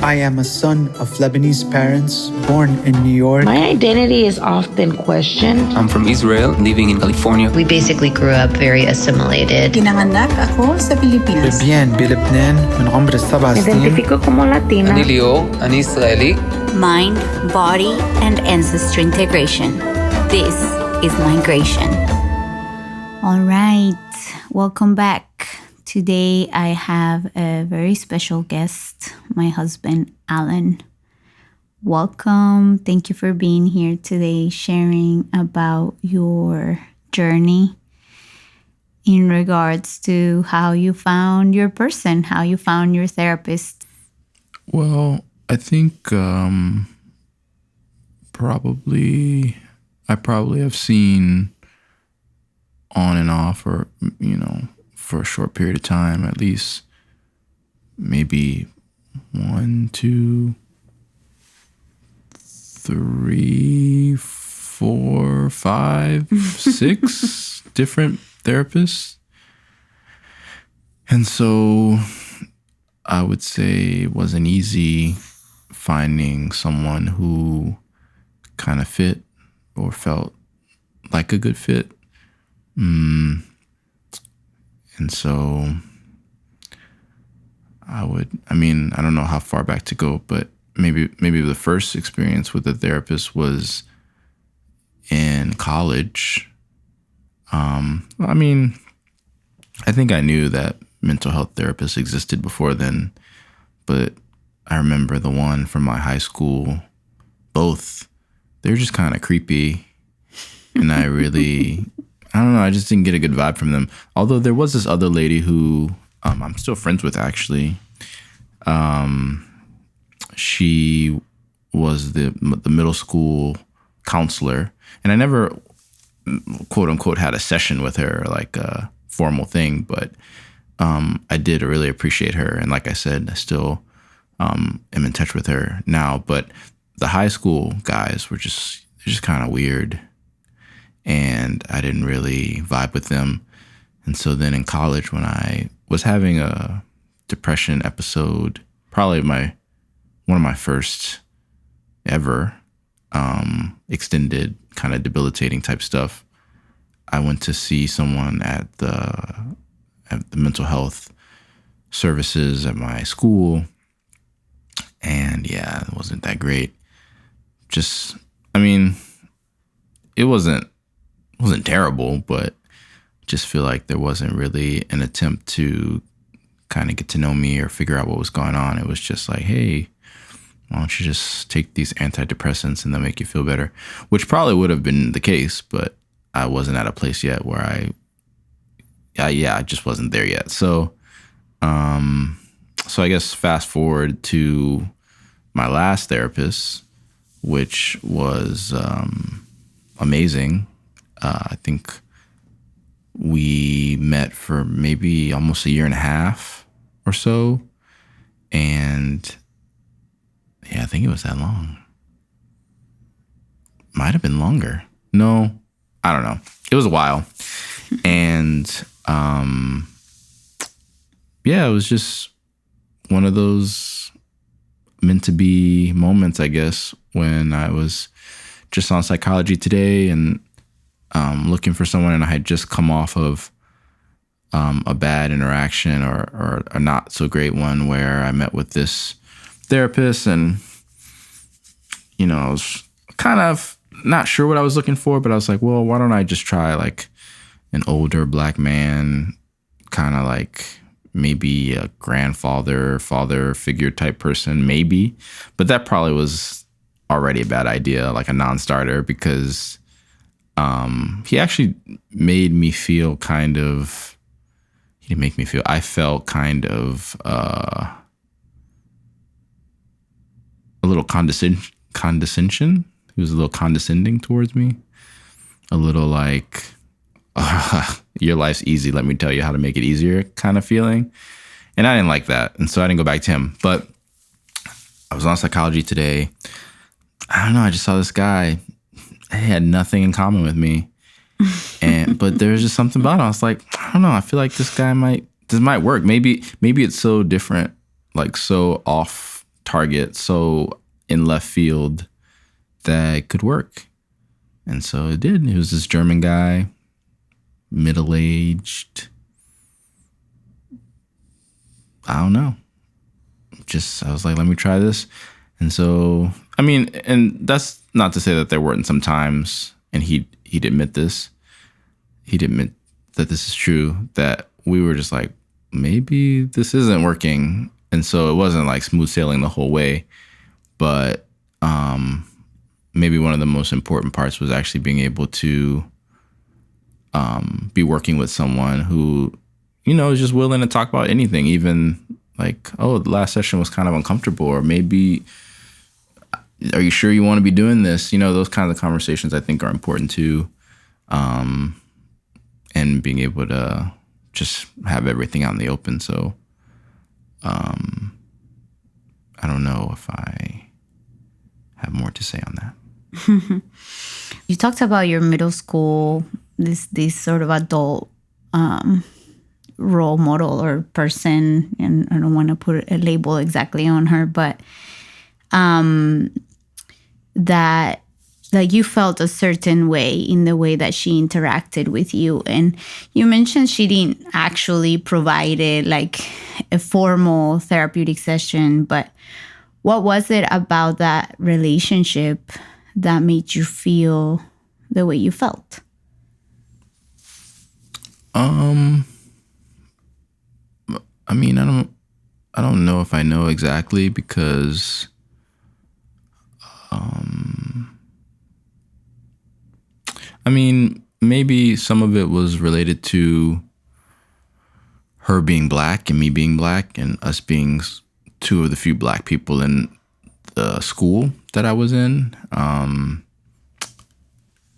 I am a son of Lebanese parents born in New York. My identity is often questioned. I'm from Israel, living in California. We basically grew up very assimilated. Pinanganak ako sa Pilipinas. ببيان بلبنان من عمر السبع Me سنين. identifico como Latina. אני ליאור, אני ישראלי. Mind, body, and ancestry integration. This is migration. All right, welcome back. Today I have a very special guest, my husband, Alan. Welcome. Thank you for being here today, sharing about your journey in regards to how you found your person, how you found your therapist. Well, I think I probably have seen on and off, or for a short period of time, at least maybe 1, 2, 3, 4, 5, 6 different therapists. And so I would say it wasn't easy finding someone who kind of fit or felt like a good fit. And so I don't know how far back to go, but maybe the first experience with a therapist was in college. I think I knew that mental health therapists existed before then, but I remember the one from my high school, both, they were just kind of creepy. And I don't know, I just didn't get a good vibe from them. Although there was this other lady who I'm still friends with, actually. She was the middle school counselor. And I never, quote unquote, had a session with her, like a formal thing. But I did really appreciate her. And like I said, I still am in touch with her now. But the high school guys were just kind of weird. And I didn't really vibe with them. And so then in college, when I was having a depression episode, probably one of my first ever extended kind of debilitating type stuff, I went to see someone at the mental health services at my school. And yeah, it wasn't that great. It wasn't terrible, but just feel like there wasn't really an attempt to kind of get to know me or figure out what was going on. It was just like, hey, why don't you just take these antidepressants and they'll make you feel better? Which probably would have been the case, but I wasn't at a place yet where I just wasn't there yet. So I guess fast forward to my last therapist, which was amazing. I think we met for maybe almost a year and a half or so. And yeah, I think it was that long. Might have been longer. No, I don't know. It was a while. And it was just one of those meant to be moments, I guess, when I was just on Psychology Today and looking for someone, and I had just come off of a bad interaction or a not so great one where I met with this therapist, and I was kind of not sure what I was looking for, but I was like, well, why don't I just try like an older Black man, kind of like maybe a grandfather, father figure type person, maybe. But that probably was already a bad idea, like a non-starter, because he actually made me feel kind of, he didn't make me feel, I felt kind of a little condescension. He was a little condescending towards me. A little like, your life's easy, let me tell you how to make it easier kind of feeling. And I didn't like that. And so I didn't go back to him. But I was on Psychology Today. I don't know, I just saw this guy. He had nothing in common with me. But there was just something about him. I was like, I don't know, I feel like this might work. Maybe it's so different, like so off target so in left field that it could work. And so it did. It was this German guy, middle-aged. I don't know. I was like, let me try this. And so, I mean, and that's not to say that there weren't some times, and he'd admit this. He'd admit that this is true, that we were just like, maybe this isn't working. And so it wasn't like smooth sailing the whole way. But maybe one of the most important parts was actually being able to be working with someone who, is just willing to talk about anything, even like, oh, the last session was kind of uncomfortable, or maybe, are you sure you want to be doing this? Those kinds of conversations I think are important too. And being able to just have everything out in the open. So I don't know if I have more to say on that. You talked about your middle school, this sort of adult role model or person, and I don't want to put a label exactly on her, but that like you felt a certain way in the way that she interacted with you. And you mentioned she didn't actually provide it like a formal therapeutic session, but what was it about that relationship that made you feel the way you felt? I mean, I don't know if I know exactly, because I mean, maybe some of it was related to her being Black and me being Black and us being two of the few Black people in the school that I was in.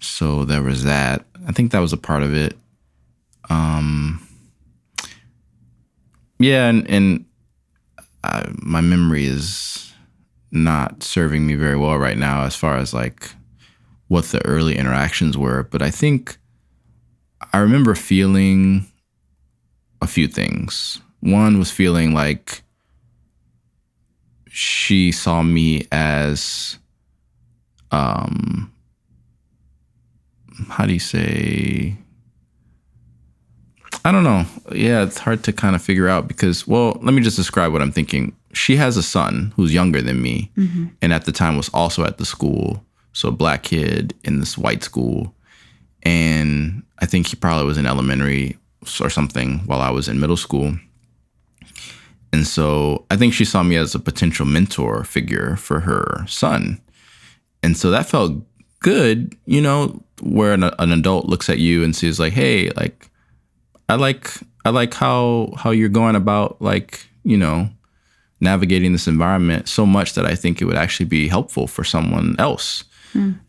So there was that. I think that was a part of it. Yeah, and my memory is not serving me very well right now as far as like what the early interactions were. But I think I remember feeling a few things. One was feeling like she saw me as, how do you say? I don't know. Yeah, it's hard to kind of figure out because, well, let me just describe what I'm thinking. She has a son who's younger than me, and at the time was also at the school. So a Black kid in this white school. And I think he probably was in elementary or something while I was in middle school. And so I think she saw me as a potential mentor figure for her son. And so that felt good, where an adult looks at you and sees like, hey, like, I like how you're going about like, navigating this environment so much that I think it would actually be helpful for someone else.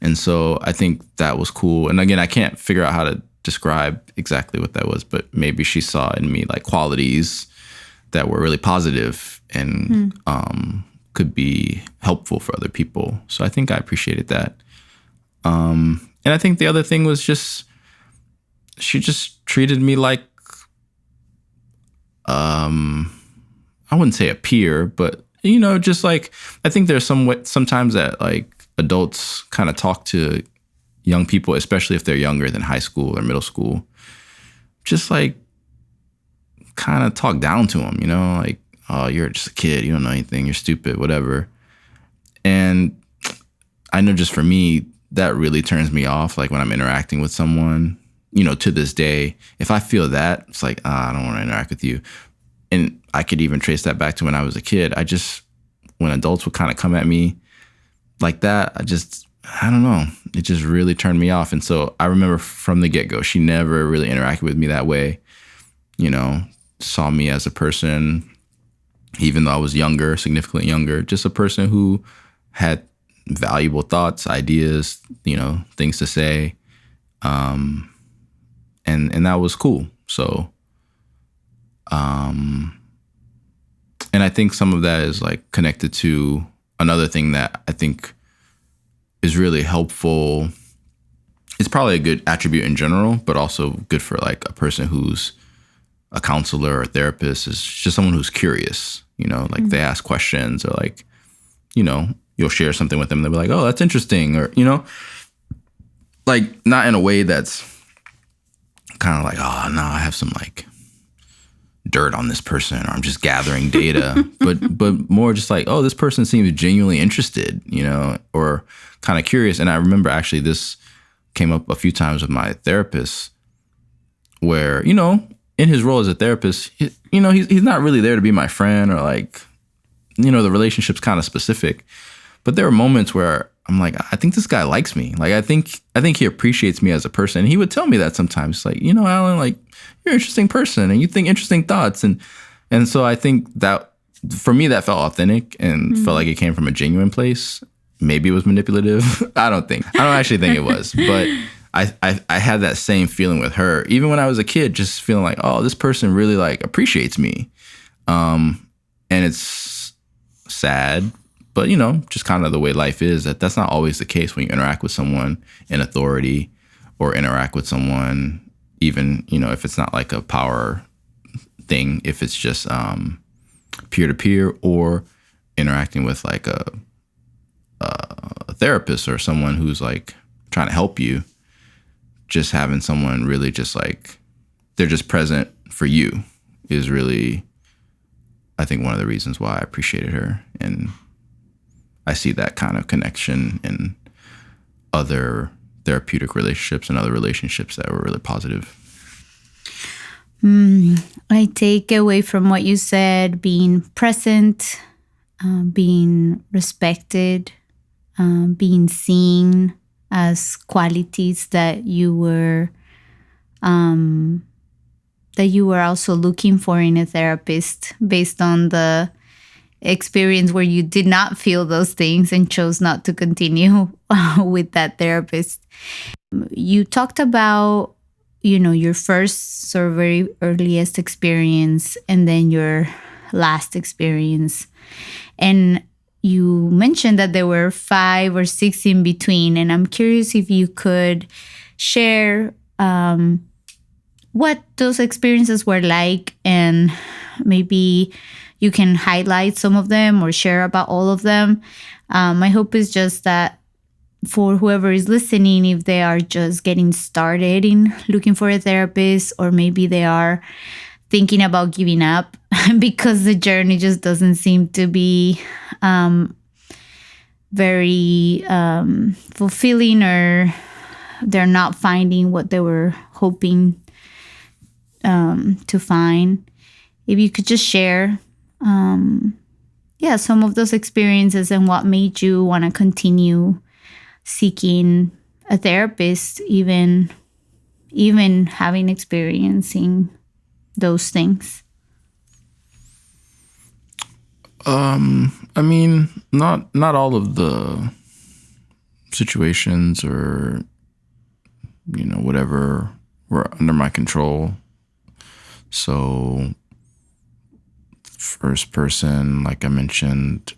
And so I think that was cool. And again, I can't figure out how to describe exactly what that was, but maybe she saw in me like qualities that were really positive and could be helpful for other people. So I think I appreciated that. And I think the other thing was just, she just treated me like, I wouldn't say a peer, but, just like, I think there's sometimes that like adults kind of talk to young people, especially if they're younger than high school or middle school, just like kind of talk down to them, like, oh, you're just a kid. You don't know anything. You're stupid, whatever. And I know just for me, that really turns me off. Like when I'm interacting with someone, to this day, if I feel that, it's like, I don't want to interact with you. And I could even trace that back to when I was a kid. When adults would kind of come at me like that, I don't know. It just really turned me off. And so I remember from the get-go, she never really interacted with me that way. Saw me as a person, even though I was younger, significantly younger, just a person who had valuable thoughts, ideas, things to say. And that was cool. So, and I think some of that is like connected to another thing that I think is really helpful. It's probably a good attribute in general, but also good for like a person who's a counselor or therapist, is just someone who's curious, like they ask questions or like you'll share something with them. They'll be like, oh, that's interesting. Or, like not in a way that's kind of like, oh, no, I have some like dirt on this person, or I'm just gathering data, but more just like, oh, this person seems genuinely interested, or kind of curious. And I remember actually this came up a few times with my therapist where, in his role as a therapist, he's not really there to be my friend or like, the relationship's kind of specific. But there are moments where I'm like, I think this guy likes me. Like, I think he appreciates me as a person. And he would tell me that sometimes, like, Alan, like, you're an interesting person and you think interesting thoughts. And so I think that for me, that felt authentic and felt like it came from a genuine place. Maybe it was manipulative. I don't actually think it was, but I had that same feeling with her, even when I was a kid, just feeling like, oh, this person really like appreciates me. And it's sad, but just kind of the way life is, that's not always the case when you interact with someone in authority or interact with someone, even, if it's not like a power thing, if it's just peer-to-peer or interacting with like a therapist or someone who's like trying to help you, just having someone really just like, they're just present for you is really, I think, one of the reasons why I appreciated her. And I see that kind of connection in other therapeutic relationships and other relationships that were really positive. I take away from what you said, being present, being respected, being seen as qualities that you were also looking for in a therapist, based on the experience where you did not feel those things and chose not to continue with that therapist. You talked about, your first sort of very earliest experience and then your last experience. And you mentioned that there were 5 or 6 in between. And I'm curious if you could share what those experiences were like, and maybe you can highlight some of them or share about all of them. My hope is just that for whoever is listening, if they are just getting started in looking for a therapist, or maybe they are thinking about giving up because the journey just doesn't seem to be very fulfilling, or they're not finding what they were hoping to find. If you could just share some of those experiences and what made you want to continue seeking a therapist, even experiencing those things. I mean, not all of the situations or, whatever were under my control. So first person, like I mentioned,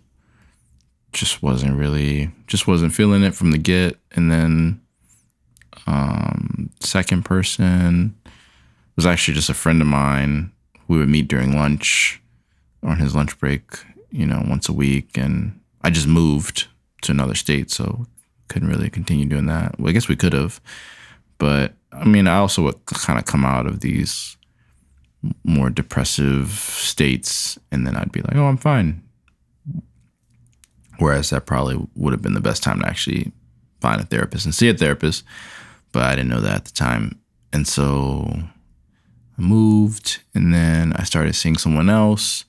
just wasn't feeling it from the get. And then second person was actually just a friend of mine. We would meet during lunch on his lunch break, once a week. And I just moved to another state, so couldn't really continue doing that. Well, I guess we could have. But, I mean, I also would kind of come out of these more depressive states, and then I'd be like, oh, I'm fine. Whereas that probably would have been the best time to actually find a therapist and see a therapist. But I didn't know that at the time. And so I moved, and then I started seeing someone else.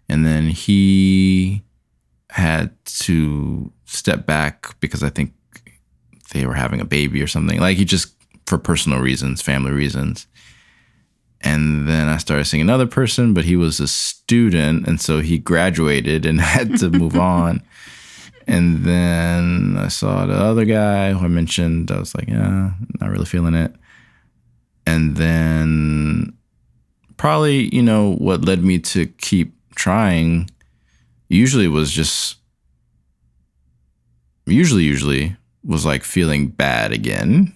And then he had to step back because I think they were having a baby or something. Like, he just, for personal reasons, family reasons. And then I started seeing another person, but he was a student. And so he graduated and had to move on. And then I saw the other guy who I mentioned. I was like, yeah, not really feeling it. And then probably, what led me to keep trying usually was like feeling bad again,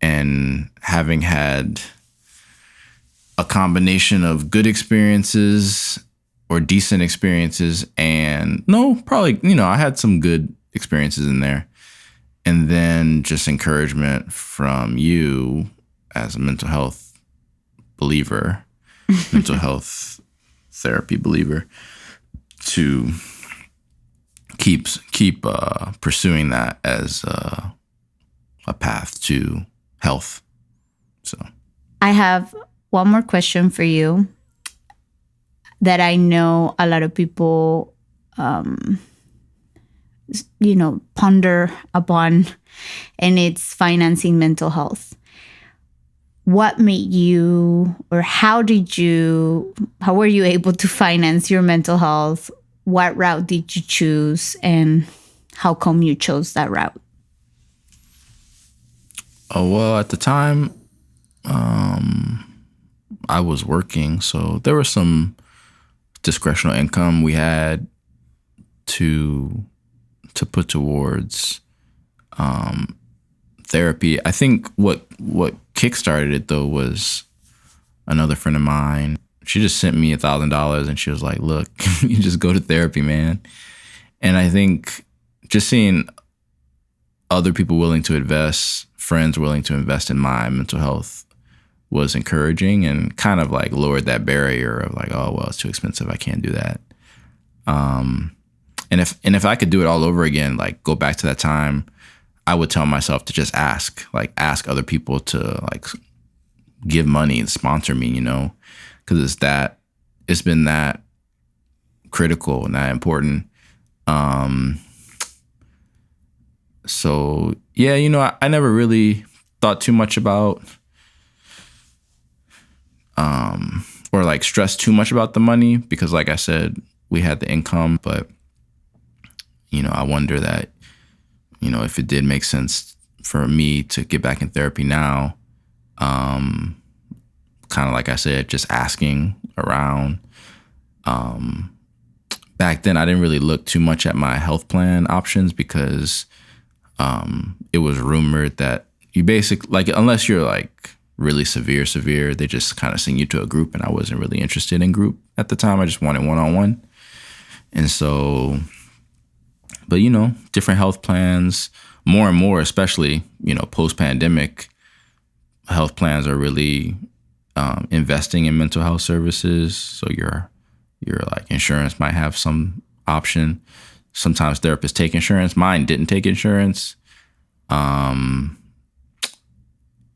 and having had a combination of good experiences or decent experiences, and no, probably, you know, I had some good experiences in there. And then just encouragement from you as a mental health believer, mental health therapy believer, to keep pursuing that as a path to health. So I have one more question for you that I know a lot of people, ponder upon, and it's financing mental health. What made you, or how were you able to finance your mental health? What route did you choose, and how come you chose that route? Oh, well, at the time, I was working, so there was some discretionary income we had to put towards therapy. I think what kickstarted it though was another friend of mine. She just sent me $1,000 and she was like, "Look, you just go to therapy, man." And I think just seeing other people willing to invest, friends willing to invest in my mental health, was encouraging and kind of like lowered that barrier of like, oh, well, it's too expensive, I can't do that. And if I could do it all over again, like go back to that time, I would tell myself to just ask other people to like give money and sponsor me, you know, because it's been that critical and that important. So yeah, you know, I never really thought too much about or like stressed too much about the money, because like I said, we had the income, but you know, I wonder that, you know, if it did make sense for me to get back in therapy now, kind of like I said, just asking around. Back then, I didn't really look too much at my health plan options because it was rumored that you basically, like, unless you're like really severe, they just kind of send you to a group, and I wasn't really interested in group at the time. I just wanted one-on-one. And so, but you know, different health plans, more and more, especially, you know, post-pandemic, health plans are really investing in mental health services. So your like insurance might have some option. Sometimes therapists take insurance. Mine didn't take insurance.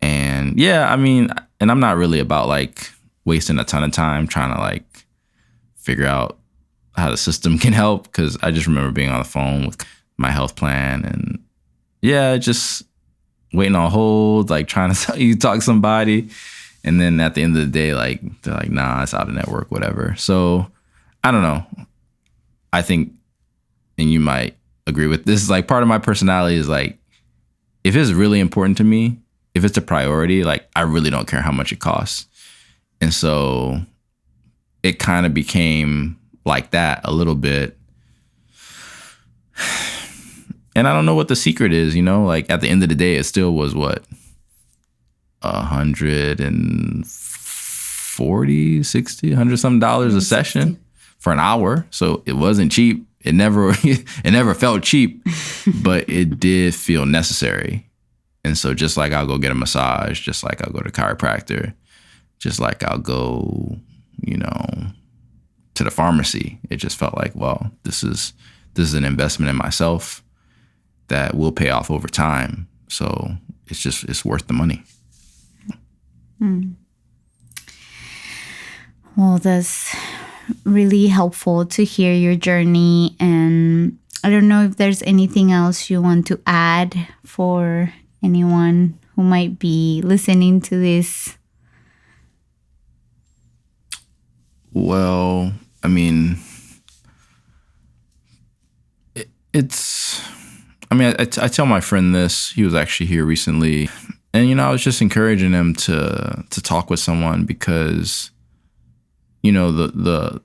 And yeah, I mean, and I'm not really about like wasting a ton of time trying to like figure out how the system can help, because I just remember being on the phone with my health plan and yeah, just waiting on hold, like trying to talk to somebody. And then at the end of the day, like they're like, nah, it's out of network, whatever. So I don't know. I think, and you might agree with this, like part of my personality is like, if it's really important to me, if it's a priority, like I really don't care how much it costs. And so it kind of became like that a little bit. And I don't know what the secret is, you know, like at the end of the day, it still was what, $140, $60, $100 some a session for an hour. So it wasn't cheap. It never felt cheap, but it did feel necessary. And so just like I'll go get a massage, just like I'll go to a chiropractor, just like I'll go, you know, to the pharmacy. It just felt like, well, this is an investment in myself that will pay off over time. So it's worth the money. Well, that's really helpful to hear your journey. And I don't know if there's anything else you want to add for anyone who might be listening to this. Well, I mean, I tell my friend this. He was actually here recently. And, you know, I was just encouraging him to talk with someone because, you know, the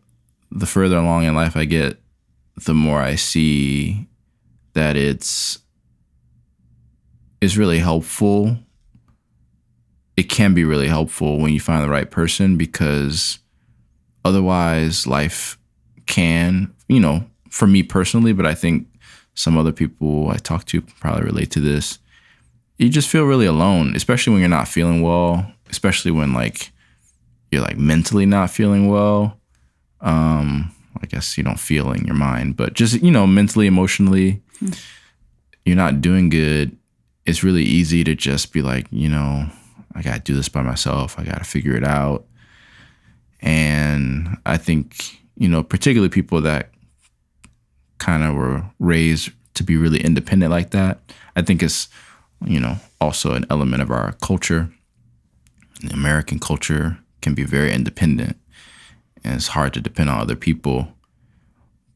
further along in life I get, the more I see that it's really helpful. It can be really helpful when you find the right person, because otherwise life can, for me personally, but I think some other people I talk to probably relate to this. You just feel really alone, especially when you're not feeling well, especially when you're mentally not feeling well. I guess you don't feel in your mind, but just, mentally, emotionally, you're not doing good. It's really easy to just be like, I got to do this by myself. I got to figure it out. And I think, particularly people that kind of were raised to be really independent like that, I think it's, also an element of our culture. The American culture can be very independent, and it's hard to depend on other people.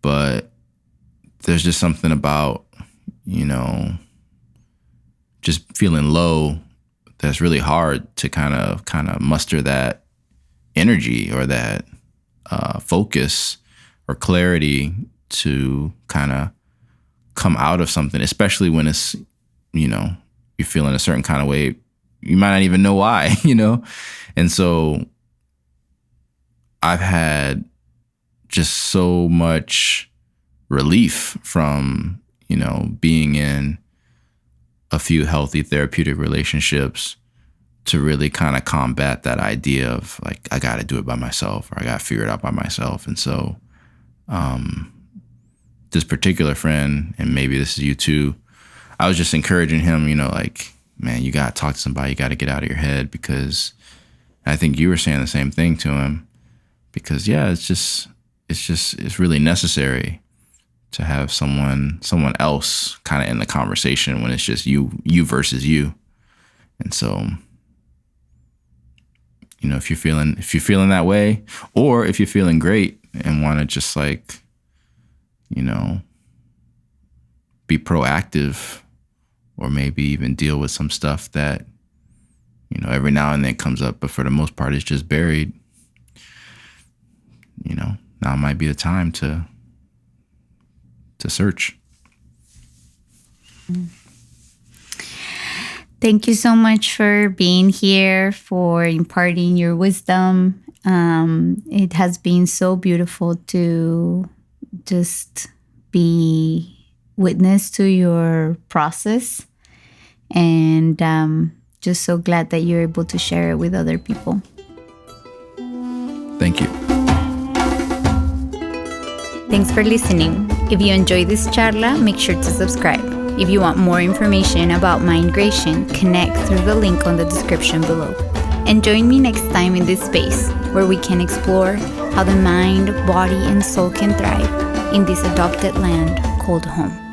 But there's just something about, just feeling low that's really hard to kind of muster that energy or that focus or clarity to kind of come out of something, especially when it's, you're feeling a certain kind of way. You might not even know why, And so I've had just so much relief from, being in a few healthy therapeutic relationships to really kind of combat that idea of I got to do it by myself, or I got to figure it out by myself. And so this particular friend, and maybe this is you too, I was just encouraging him, man, you got to talk to somebody. You got to get out of your head, because I think you were saying the same thing to him, because it's really necessary to have someone else kind of in the conversation when it's just you versus you. And so, if you're feeling that way, or if you're feeling great and want to just be proactive, or maybe even deal with some stuff that, every now and then comes up, but for the most part, it's just buried. Now might be the time to search. Thank you so much for being here, for imparting your wisdom. It has been so beautiful to just be witness to your process, and just so glad that you're able to share it with other people. Thank you. Thanks for listening. If you enjoyed this charla, make sure to subscribe. If you want more information about Mindgration, connect through the link on the description below. And join me next time in this space where we can explore how the mind, body, and soul can thrive in this adopted land called home.